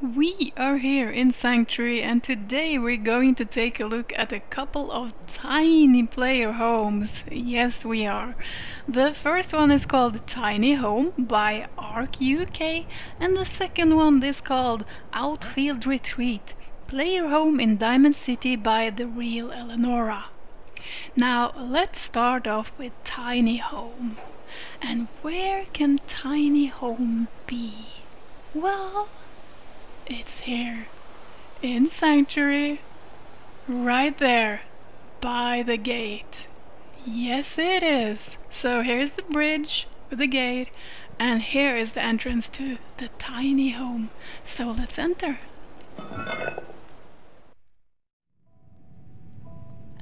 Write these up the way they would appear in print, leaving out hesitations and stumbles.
We are here in Sanctuary, and today we're going to take a look at a couple of tiny player homes. Yes, we are. The first one is called Tiny Home by Arc UK, and the second one is called Outfield Retreat, Player Home in Diamond City by TheRealEliNora. Now let's start off with Tiny Home. And where can Tiny Home be? Well, it's here in Sanctuary, right there by the gate. Yes, it is. So here's the bridge with the gate, and here is the entrance to the tiny home. So let's enter.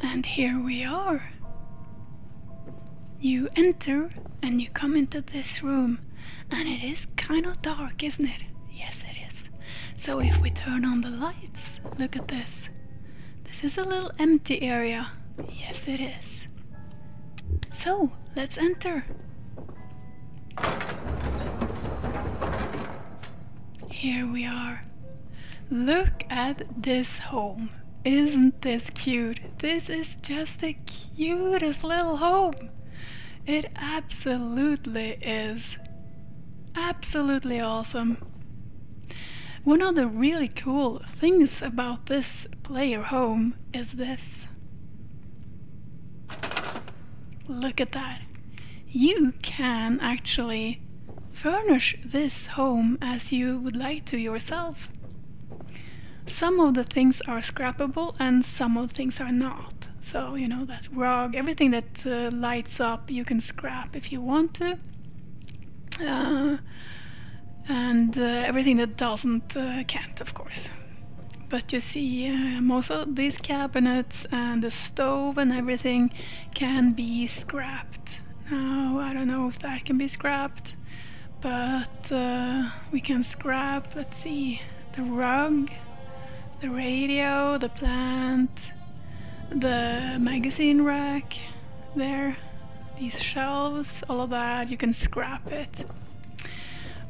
And here we are. You enter and you come into this room, and it is kind of dark, isn't it? Yes, it is. So if we turn on the lights, look at this. This is a little empty area. Yes, it is. So let's enter. Here we are. Look at this home. Isn't this cute? This is just the cutest little home. It absolutely is. Absolutely awesome. One of the really cool things about this player home is this. Look at that. You can actually furnish this home as you would like to yourself. Some of the things are scrappable and some of the things are not. So, you know, that rug, everything that lights up, you can scrap if you want to. And everything that doesn't can't, of course. But you see, most of these cabinets and the stove and everything can be scrapped. Now, I don't know if that can be scrapped, but we can scrap, let's see, the rug, the radio, the plant, the magazine rack there, these shelves, all of that, you can scrap it.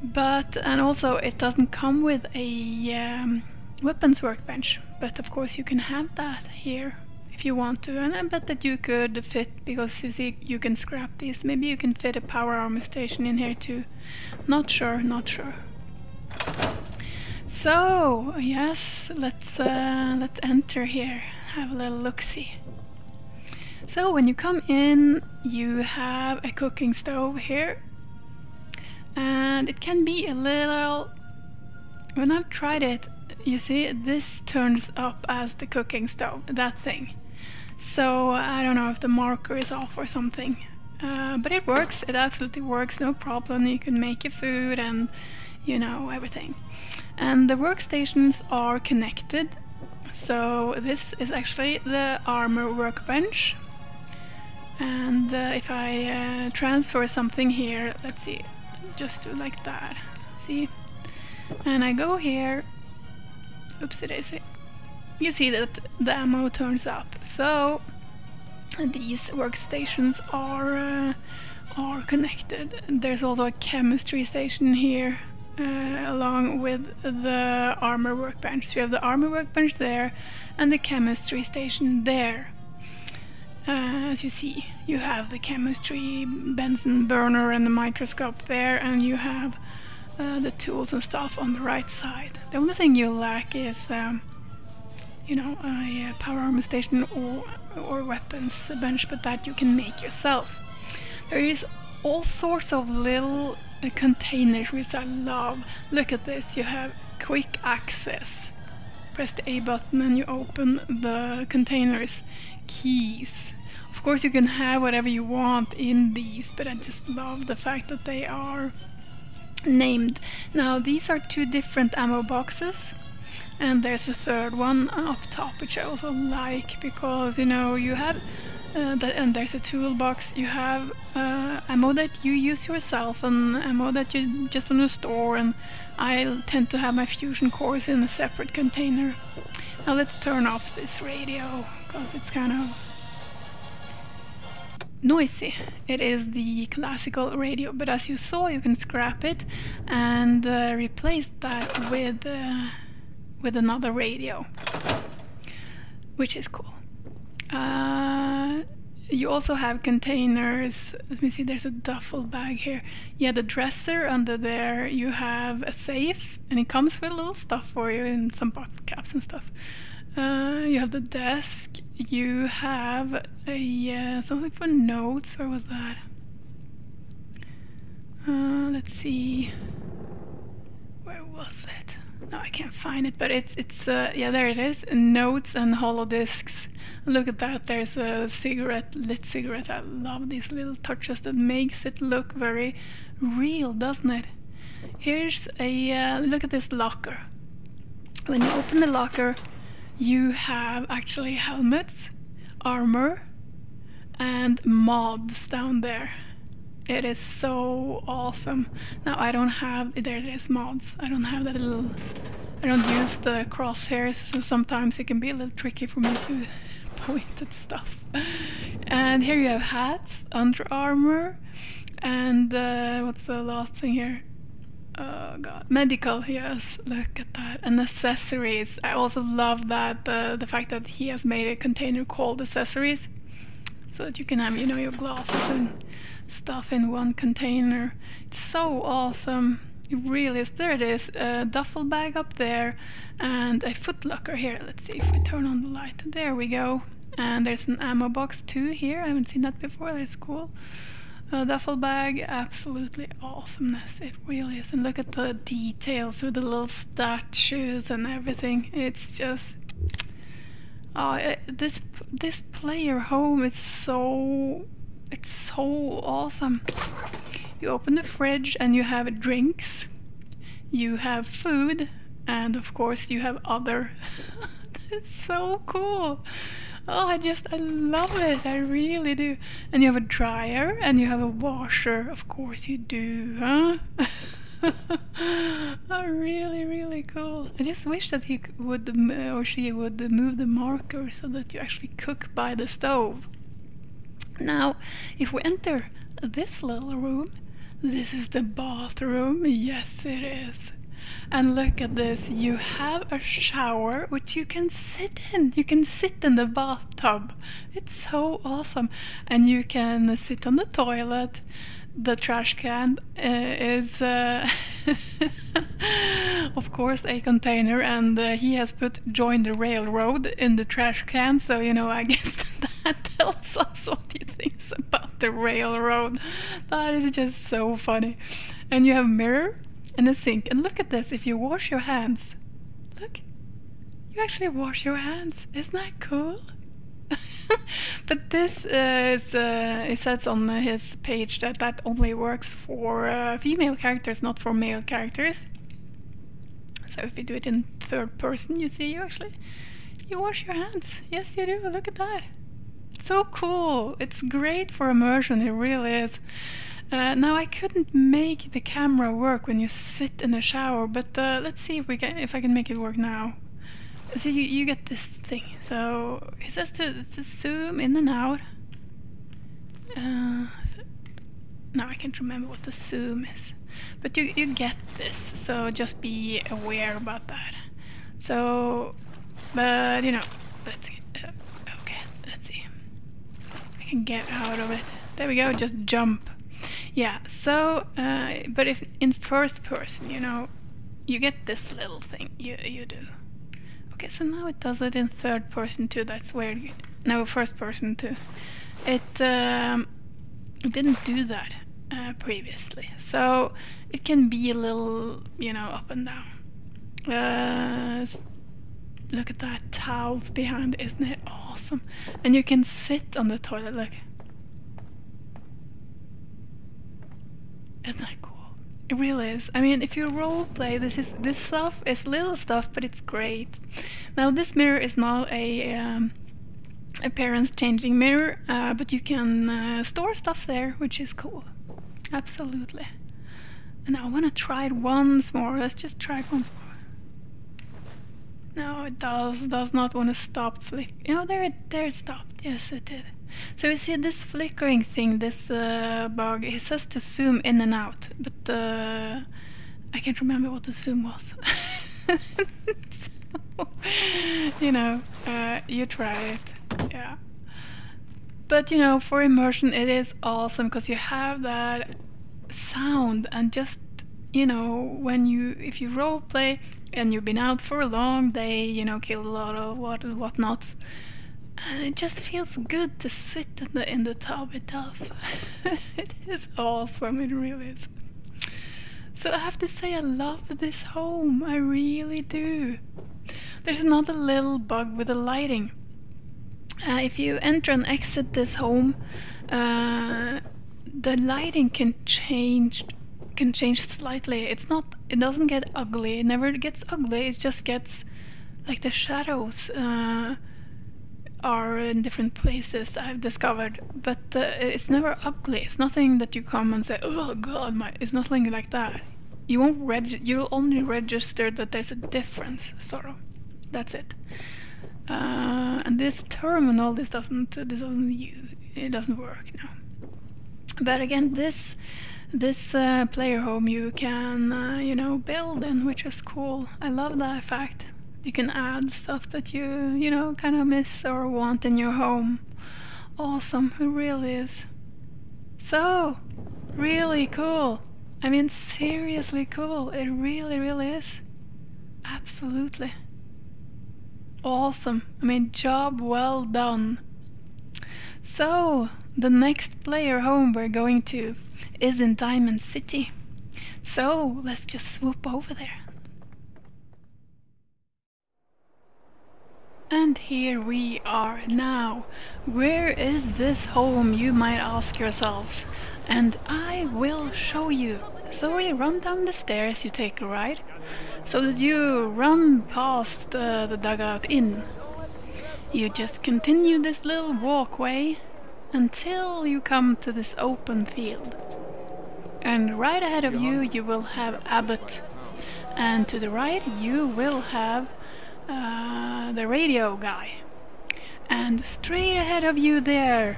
But, and also it doesn't come with a weapons workbench, but of course you can have that here if you want to, and I bet that you could fit, because you see you can scrap these. Maybe you can fit a power armor station in here too. Not sure, not sure. So yes, let's enter here, have a little look-see. So when you come in, you have a cooking stove here. And it can be a little, when I've tried it, you see, this turns up as the cooking stove, that thing. So I don't know if the marker is off or something. But it works, it absolutely works, no problem. You can make your food and, you know, everything. And the workstations are connected. So this is actually the armor workbench. And if I transfer something here, let's see. Just do like that, see, and I go here, oopsie daisy, you see that the ammo turns up. So these workstations are connected. There's also a chemistry station here along with the armor workbench. So you have the armor workbench there and the chemistry station there. As you see, you have the chemistry Bunsen burner and the microscope there, and you have the tools and stuff on the right side. The only thing you lack is, you know, a power armor station or weapons bench, but that you can make yourself. There is all sorts of little containers which I love. Look at this, you have quick access. Press the A button and you open the containers. Keys. Of course you can have whatever you want in these, but I just love the fact that they are named. Now these are two different ammo boxes, and there's a third one up top which I also like, because, you know, you have and there's a toolbox. You have ammo that you use yourself and ammo that you just want to store, and I tend to have my fusion cores in a separate container. Now let's turn off this radio, because it's kind of noisy. It is the classical radio, but as you saw, you can scrap it and replace that with another radio, which is cool. You also have containers. Let me see, there's a duffel bag here. Yeah, the dresser under there. You have a safe, and it comes with little stuff for you and some bottle caps and stuff. You have the desk. You have a something for notes. Where was that? Let's see. Where was it? No, I can't find it. But it's yeah, there it is. Notes and hollow discs. Look at that. There's a lit cigarette. I love these little touches that makes it look very real, doesn't it? Here's a look at this locker. When you open the locker, you have actually helmets, armor, and mods down there. It is so awesome. Now I don't have, there it is, mods. I don't have that little, I don't use the crosshairs, so sometimes it can be a little tricky for me to point at stuff. And here you have hats, Under Armour, and what's the last thing here? Oh god, medical, yes, look at that. And accessories. I also love that, the fact that he has made a container called accessories, so that you can have, you know, your glasses and stuff in one container. It's so awesome. It really is. There it is, a duffel bag up there and a footlocker here. Let's see if we turn on the light. There we go. And there's an ammo box too here. I haven't seen that before. That's cool. Duffel bag, absolutely awesomeness. It really is. And look at the details with the little statues and everything. It's just, this player home is so, it's so awesome. You open the fridge and you have drinks, you have food, and of course you have other. It's so cool. Oh, I love it. I really do. And you have a dryer and you have a washer. Of course you do, huh? Oh, really, really cool. I just wish that he would, or she would move the marker so that you actually cook by the stove. Now, if we enter this little room, this is the bathroom. Yes, it is. And look at this. You have a shower which you can sit in. You can sit in the bathtub. It's so awesome. And you can sit on the toilet. The trash can is of course a container, and he has put "join the railroad" in the trash can, so you know, I guess that tells us what he thinks about the railroad. That is just so funny. And you have a mirror and a sink, and look at this. If you wash your hands, look, you actually wash your hands. Isn't that cool? But this is, it says on his page that only works for female characters, not for male characters. So if you do it in third person, you see, you wash your hands. Yes, you do. Look at that. It's so cool. It's great for immersion. It really is. Now I couldn't make the camera work when you sit in the shower, but let's see if I can make it work now. So you get this thing. So it says to zoom in and out. Now I can't remember what the zoom is, but you get this. So just be aware about that. So, but you know, let's see. Okay, let's see. I can get out of it. There we go. Just jump. Yeah. So, but if in first person, you know, you get this little thing. You do. Okay, so now it does it in third person too. That's weird. No, first person too. It didn't do that previously, so it can be a little, you know, up and down. Look at that, towels behind. Isn't it awesome? And you can sit on the toilet. Look, isn't that cool? It really is. I mean, if you role play, this stuff is little stuff, but it's great. Now this mirror is not a appearance changing mirror, but you can store stuff there, which is cool. Absolutely. And I want to try it once more. Let's just try it once more. No, it does not want to stop flick. You know, there it stopped. Yes, it did. So you see this flickering thing, this bug, it says to zoom in and out, but I can't remember what the zoom was. So, you know, you try it, yeah. But you know, for immersion it is awesome because you have that sound, and just, you know, when if you role play and you've been out for a long day, you know, kill a lot of whatnots, and it just feels good to sit in the tub. It does. It is awesome, it really is. So I have to say, I love this home, I really do. There's another little bug with the lighting. If you enter and exit this home, the lighting can change slightly. It doesn't get ugly. It never gets ugly. It just gets like the shadows are in different places, I've discovered. But it's never ugly. It's nothing that you come and say, "Oh God," it's nothing like that. You'll only register that there's a difference, sort of. That's it. And this terminal, it doesn't work now. But again, this player home you can you know, build in, which is cool. I love that fact. You can add stuff that you know, kind of miss or want in your home. Awesome, it really is. So really cool. I mean, seriously cool. It really, really is. Absolutely awesome. I mean, job well done. So the next player home we're going to is in Diamond City. So let's just swoop over there. And here we are now. Where is this home, you might ask yourselves? And I will show you. So we run down the stairs, you take a right, so that you run past the dugout inn. You just continue this little walkway until you come to this open field. And right ahead of you, you will have Abbott. And to the right, you will have the radio guy. And straight ahead of you there,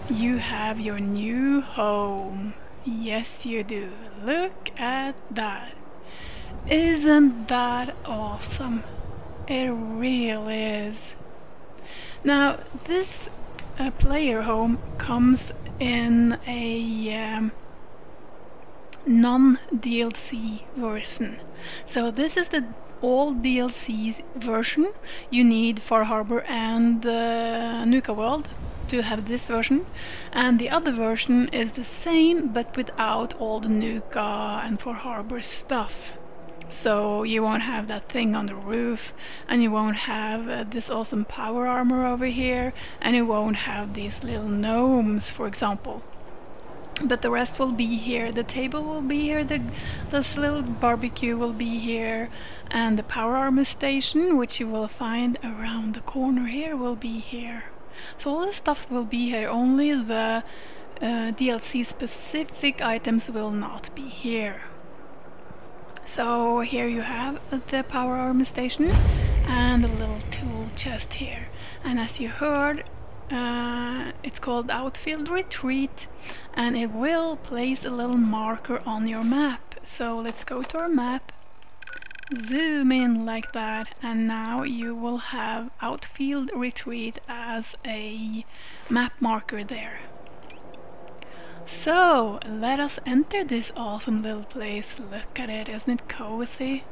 you have your new home. Yes, you do. Look at that. Isn't that awesome? It really is. Now, this player home comes in a non-DLC version. So this is the all DLCs version you need for Harbor and Nuka World to have this version, and the other version is the same but without all the Nuka and for Harbor stuff. So you won't have that thing on the roof, and you won't have this awesome power armor over here, and you won't have these little gnomes, for example. But the rest will be here. The table will be here, this little barbecue will be here, and the power armor station, which you will find around the corner here, will be here. So all the stuff will be here, only the DLC specific items will not be here. So here you have the power armor station and a little tool chest here. And as you heard, it's called Outfield Retreat, and it will place a little marker on your map. So let's go to our map, zoom in like that, and now you will have Outfield Retreat as a map marker there. So let us enter this awesome little place. Look at it, isn't it cozy?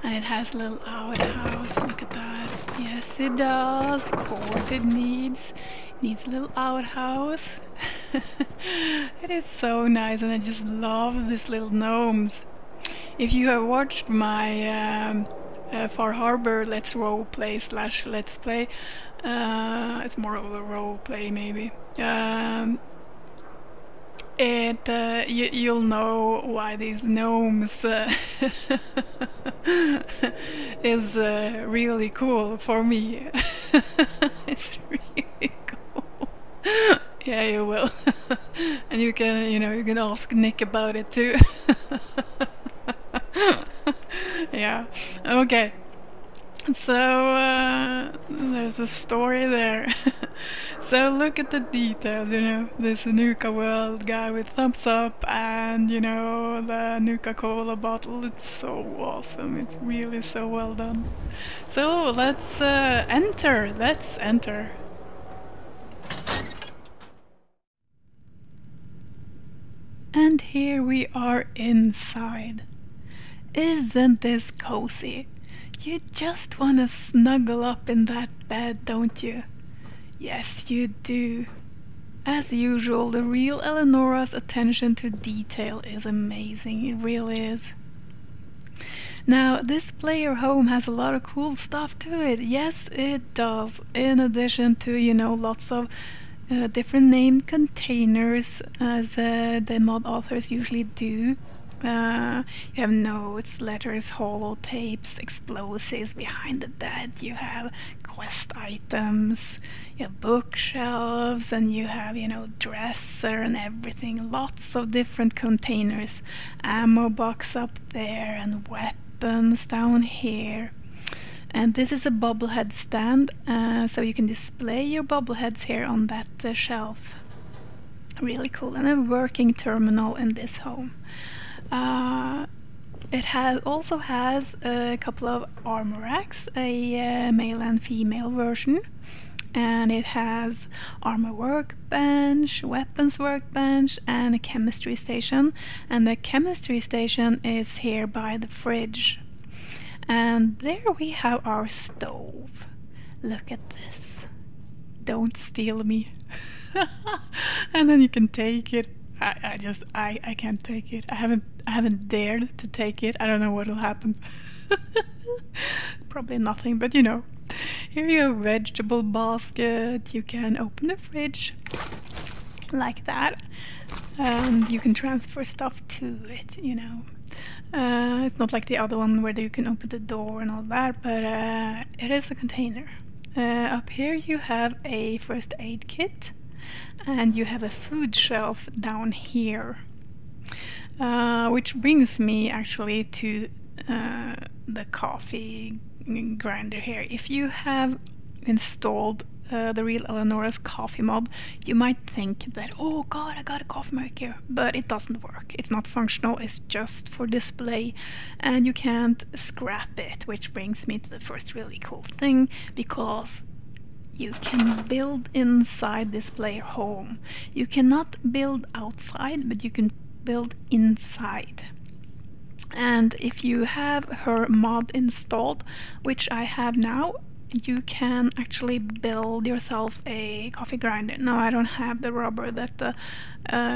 And it has a little outhouse, look at that. Yes, it does. Of course it needs a little outhouse. It is so nice, and I just love these little gnomes. If you have watched my Far Harbor Let's Roleplay / Let's Play, it's more of a roleplay maybe. You'll know why these gnomes is really cool for me. It's really cool. Yeah, you will. And you can ask Nick about it too. Yeah. Okay. So there's a story there. So look at the details, you know, this Nuka world guy with thumbs up, and you know, the Nuka Cola bottle. It's so awesome. It's really so well done. So let's enter. Let's enter. And here we are inside. Isn't this cozy? You just want to snuggle up in that bed, don't you? Yes, you do. As usual, the RealElinora's attention to detail is amazing. It really is. Now, this player home has a lot of cool stuff to it. Yes, it does. In addition to, you know, lots of different named containers, as the mod authors usually do. You have notes, letters, holotapes, explosives behind the bed. You have quest items, you have bookshelves, and you have, you know, dresser and everything. Lots of different containers. Ammo box up there and weapons down here. And this is a bobblehead stand, so you can display your bobbleheads here on that shelf. Really cool. And a working terminal in this home. It also has a couple of armor racks, a male and female version, and it has armor workbench, weapons workbench, and a chemistry station. And the chemistry station is here by the fridge. And there we have our stove. Look at this. Don't steal me. And then you can take it. I can't take it. I haven't dared to take it. I don't know what'll happen. Probably nothing, but you know. Here you have a vegetable basket. You can open the fridge like that, and you can transfer stuff to it, you know. It's not like the other one where you can open the door and all that, but it is a container. Up here you have a first aid kit, and you have a food shelf down here, which brings me actually to the coffee grinder here. If you have installed the RealElinora's coffee mod, you might think that, oh god, I got a coffee maker, but it doesn't work. It's not functional, it's just for display, and you can't scrap it, which brings me to the first really cool thing, because you can build inside this player home. You cannot build outside, but you can build inside. And if you have her mod installed, which I have now, you can actually build yourself a coffee grinder. Now I don't have the rubber that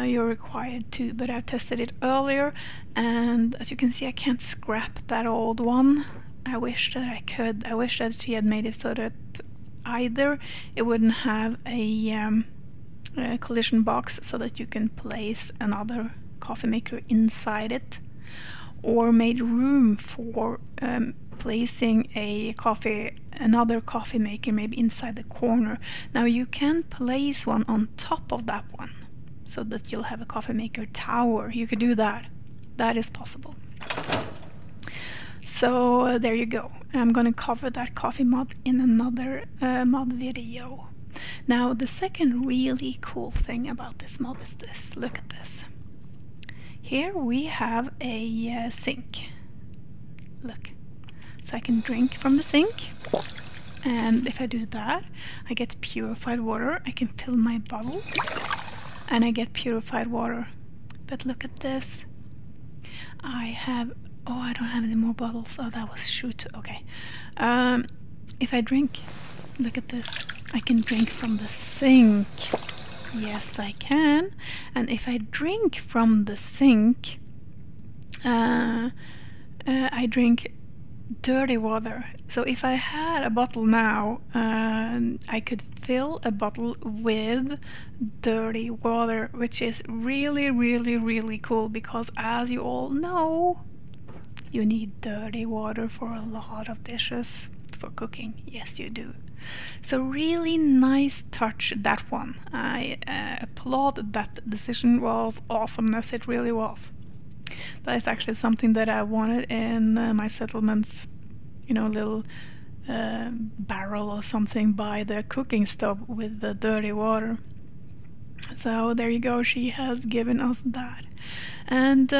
you're required to, but I've tested it earlier, and as you can see I can't scrap that old one. I wish that I could. I wish that she had made it so that either it wouldn't have a collision box so that you can place another coffee maker inside it, or made room for placing another coffee maker maybe inside the corner. Now you can place one on top of that one so that you'll have a coffee maker tower. You could do that. That is possible. So there you go. I'm gonna cover that coffee mod in another mod video. Now the second really cool thing about this mod is this. Look at this. Here we have a sink. Look. So I can drink from the sink, and if I do that, I get purified water. I can fill my bottle, and I get purified water. But look at this. I don't have any more bottles. Oh, that was shoot. Okay. If I drink, look at this. I can drink from the sink. Yes, I can. And if I drink from the sink, I drink dirty water. So if I had a bottle now, I could fill a bottle with dirty water, which is really, really, really cool, because as you all know, you need dirty water for a lot of dishes for cooking. Yes, you do. So really nice touch, that one. I applaud that decision. Was awesomeness, it really was. That is actually something that I wanted in my settlements, you know, little barrel or something by the cooking stove with the dirty water. So there you go, she has given us that. And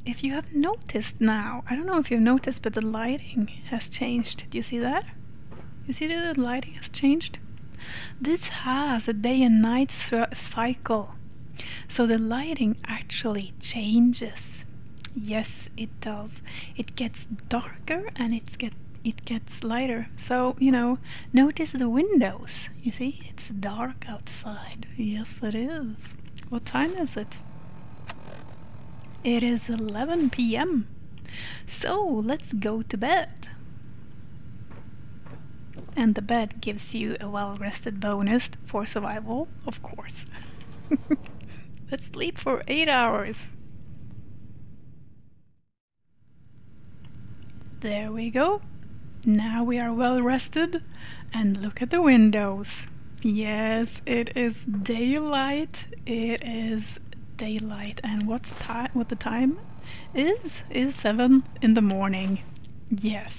if you have noticed now, I don't know if you've noticed, but the lighting has changed. Do you see that? You see that the lighting has changed? This has a day and night cycle. So the lighting actually changes. Yes, it does. It gets darker and it gets lighter. So, you know, notice the windows. You see, it's dark outside. Yes, it is. What time is it? It is 11 p.m. So, let's go to bed. And the bed gives you a well-rested bonus for survival, of course. Let's sleep for 8 hours. There we go. Now we are well rested, and look at the windows. Yes, it is daylight. It is daylight, and what the time is 7 in the morning. Yes.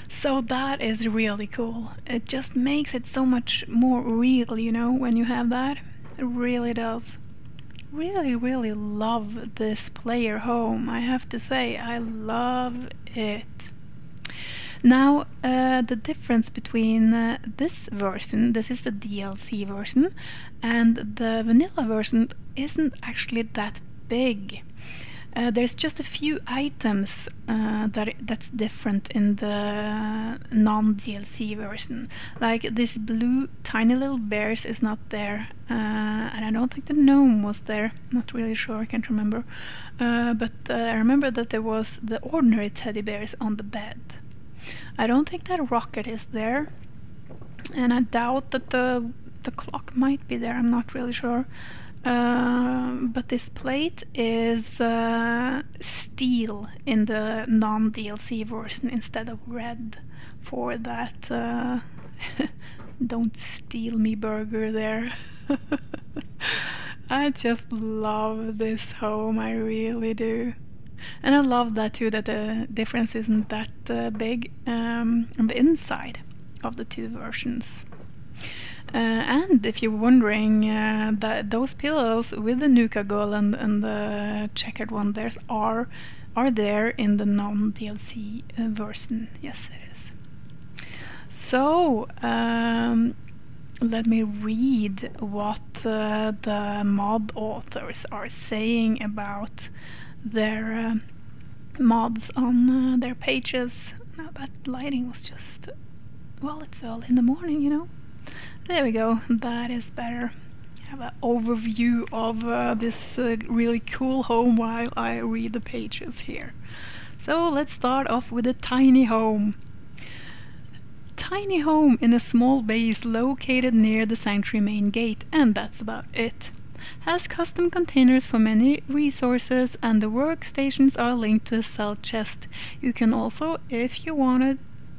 So that is really cool. It just makes it so much more real, you know, when you have that. It really does. Really, really love this player home. I have to say, I love it. Now, the difference between this version, this is the DLC version, and the vanilla version isn't actually that big. There's just a few items that's different in the non-DLC version. Like this blue tiny little bears is not there, and I don't think the gnome was there. Not really sure, I can't remember. But I remember that there was the ordinary teddy bears on the bed. I don't think that rocket is there, and I doubt that the clock might be there. I'm not really sure. But this plate is steel in the non-DLC version instead of red for that don't steal me burger there. I just love this home, I really do. And I love that too, that the difference isn't that big on the inside of the two versions. And if you're wondering, that those pillows with the Nuka girl and the checkered one there's are there in the non-DLC version. Yes, it is. So let me read what the mod authors are saying about their mods on their pages. Now that lighting was just, well, it's early in the morning, you know. There we go, that is better. I have an overview of this really cool home while I read the pages here. So let's start off with a tiny home. Tiny home in a small base located near the sanctuary main gate, and that's about it. Has custom containers for many resources, and the workstations are linked to a cell chest. You can also, if you want to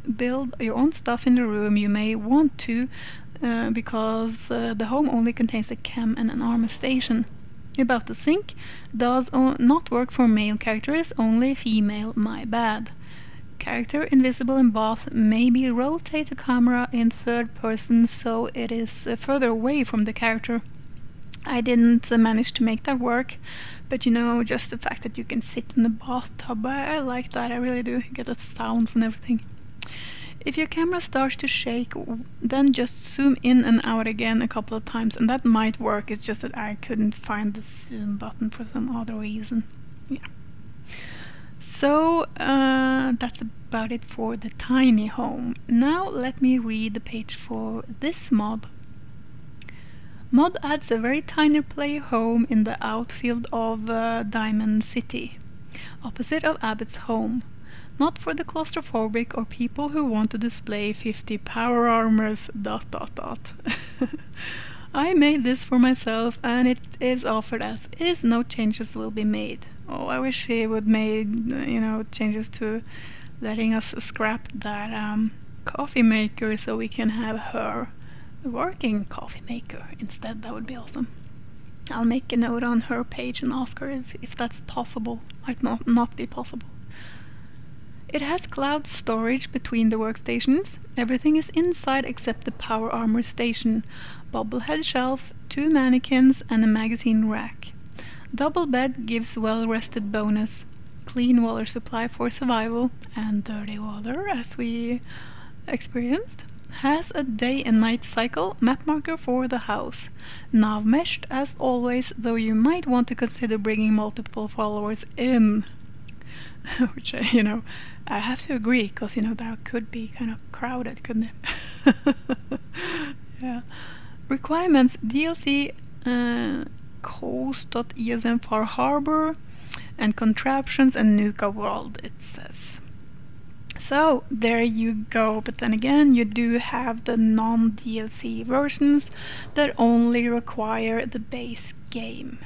build your own stuff in the room, you may want to, because the home only contains a cam and an armor station. About the sink, does not work for male characters, only female, my bad. Character invisible in bath, maybe rotate the camera in third person so it is further away from the character. I didn't manage to make that work, but you know, just the fact that you can sit in the bathtub, I like that, I really do. You get the sounds and everything. If your camera starts to shake, then just zoom in and out again a couple of times, and that might work. It's just that I couldn't find the zoom button for some other reason. Yeah. So that's about it for the tiny home. Now let me read the page for this mod. Mod adds a very tiny player home in the outfield of Diamond City, opposite of Abbott's home. Not for the claustrophobic or people who want to display 50 power armors ... I made this for myself, and it is offered as is. No changes will be made. Oh, I wish he would made, you know, changes to letting us scrap that coffee maker so we can have her working coffee maker instead. That would be awesome. I'll make a note on her page and ask her if that's possible. Might not be possible. It has cloud storage between the workstations. Everything is inside except the power armor station, bobblehead shelf, 2 mannequins and a magazine rack. Double bed gives well-rested bonus. Clean water supply for survival, and dirty water as we experienced. Has a day and night cycle, map marker for the house. Nav meshed as always, though you might want to consider bringing multiple followers in. Which, I have to agree, because, that could be kind of crowded, couldn't it? Yeah. Requirements: DLC, coast.esm Far Harbor, and contraptions and Nuka World, it says. So, there you go, but then again, you do have the non-DLC versions that only require the base game.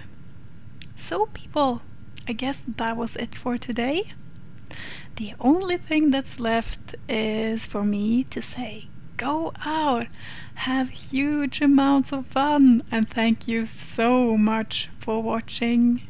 So people, I guess that was it for today. The only thing that's left is for me to say, go out, have huge amounts of fun, and thank you so much for watching.